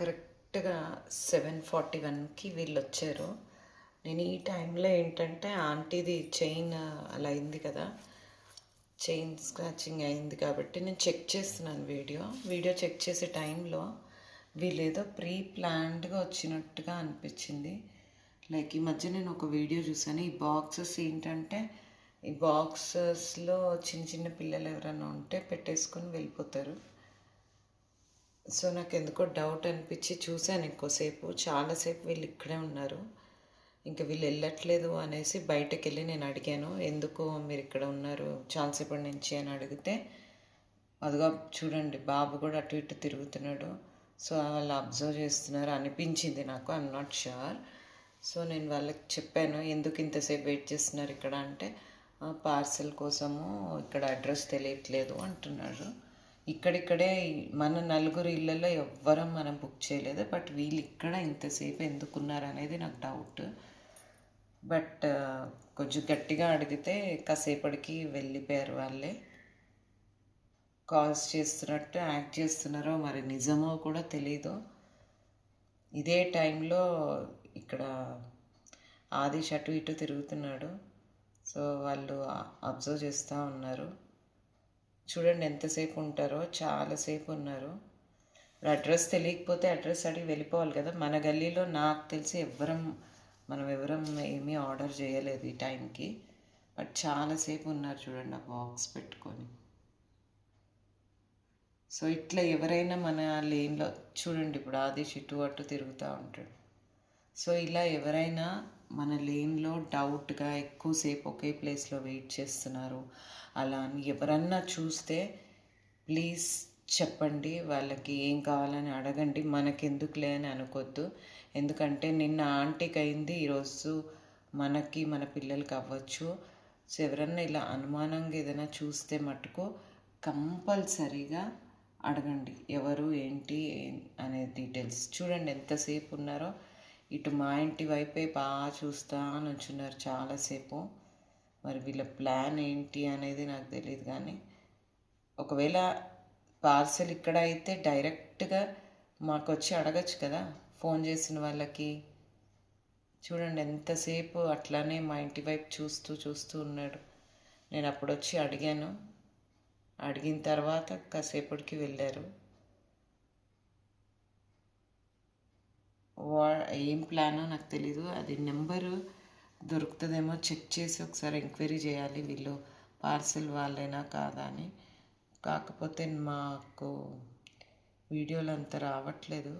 కరెక్ట్‌గా 7:41కి వీళ్ళొచ్చారు. నేను ఈ టైంలో ఏంటంటే ఆంటీది చైన్ అలా అయింది కదా! చైన్ స్క్రాచింగ్ అయింది కాబట్టి నేను చెక్ చేస్తున్నాను వీడియో చెక్ చేసే టైంలో వీళ్ళేదో ప్రీ ప్లాన్డ్‌గా వచ్చినట్టుగా అనిపించింది. లైక్ ఈ మధ్య నేను ఒక వీడియో చూసాను. ఈ బాక్సెస్ ఏంటంటే ఈ బాక్సెస్‌లో చిన్న చిన్న పిల్లలు ఎవరైనా ఉంటే పెట్టేసుకొని వెళ్ళిపోతారు. సో నాకెందుకో డౌట్ అనిపించి చూశాను ఎక్కువసేపు. చాలాసేపు వీళ్ళు ఇక్కడే ఉన్నారు. ఇంక వీళ్ళు వెళ్ళట్లేదు అనేసి బయటకెళ్ళి నేను అడిగాను. ఎందుకు మీరు ఇక్కడ ఉన్నారు చాలాసేపటి నుంచి అని అడిగితే, అదిగో చూడండి బాబు కూడా అటు ఇటు తిరుగుతున్నాడు. సో వాళ్ళు అబ్జర్వ్ చేస్తున్నారు అనిపించింది నాకు. I'm not sure. సో నేను వాళ్ళకి చెప్పాను, ఎందుకు ఇంతసేపు వెయిట్ చేస్తున్నారు ఇక్కడ అంటే, పార్సెల్ కోసము ఇక్కడ అడ్రస్ తెలియట్లేదు అంటున్నారు. ఇక్కడిక్కడే మన నలుగురు ఇళ్ళల్లో ఎవ్వరం మనం బుక్ చేయలేదు. బట్ వీళ్ళు ఇక్కడ ఇంతసేపు ఎందుకున్నారు అనేది నాకు డౌట్. బట్ కొంచెం గట్టిగా అడిగితే కాసేపటికి వెళ్ళిపోయారు వాళ్ళే. కాల్స్ చేస్తున్నట్టు యాక్ట్ చేస్తున్నారో మరి నిజమో కూడా తెలీదు. ఇదే టైంలో ఇక్కడ ఆదిష్ అటు ఇటు తిరుగుతున్నాడు. సో వాళ్ళు అబ్జర్వ్ చేస్తూ ఉన్నారు. చూడండి ఎంతసేపు ఉంటారో, చాలాసేపు ఉన్నారు. అడ్రస్ తెలియకపోతే అడ్రస్ అడిగి వెళ్ళిపోవాలి కదా. మన గల్లీలో నాకు తెలిసి మనం ఎవరం ఏమీ ఆర్డర్ చేయలేదు ఈ టైంకి. బట్ చాలాసేపు ఉన్నారు చూడండి ఆ బాక్స్ పెట్టుకొని. సో ఇట్లా ఎవరైనా మన లేన్లో చూడండి, ఇప్పుడు ఆదేశ్ ఇటు అటు తిరుగుతూ ఉంటాడు. సో ఇలా ఎవరైనా మన లేన్లో డౌట్గా ఎక్కువసేపు ఒకే ప్లేస్లో వెయిట్ చేస్తున్నారు అలా అని ఎవరన్నా చూస్తే ప్లీజ్ చెప్పండి. వాళ్ళకి ఏం కావాలని అడగండి. మనకెందుకులే అని అనుకోవద్దు. ఎందుకంటే నిన్న ఆంటీకి అయింది, ఈరోజు మనకి మన పిల్లలకి అవ్వచ్చు. సో ఎవరన్నా ఇలా అనుమానంగా ఏదైనా చూస్తే మటుకు కంపల్సరీగా అడగండి, ఎవరు ఏంటి అనే డీటెయిల్స్. చూడండి ఎంతసేపు ఉన్నారో. ఇటు మా ఇంటి వైపే బాగా చూస్తూ నుంచున్నారు చాలాసేపు. మరి వీళ్ళ ప్లాన్ ఏంటి అనేది నాకు తెలియదు. కానీ ఒకవేళ పార్సెల్ ఇక్కడ అయితే డైరెక్ట్గా మాకు వచ్చి అడగచ్చు కదా ఫోన్ చేసిన వాళ్ళకి. చూడండి ఎంతసేపు అట్లానే మా ఇంటి వైపు చూస్తూ ఉన్నాడు. నేను అప్పుడు వచ్చి అడిగాను. అడిగిన తర్వాత కాసేపటికి వెళ్ళారు. ఏం ప్లానో నాకు తెలీదు. అది నెంబరు దొరుకుతుందేమో చెక్ చేసి ఒకసారి ఎంక్వైరీ చేయాలి వీళ్ళు పార్సెల్ వాళ్ళైనా కాదా అని. కాకపోతే మాకు వీడియోలు అంత రావట్లేదు.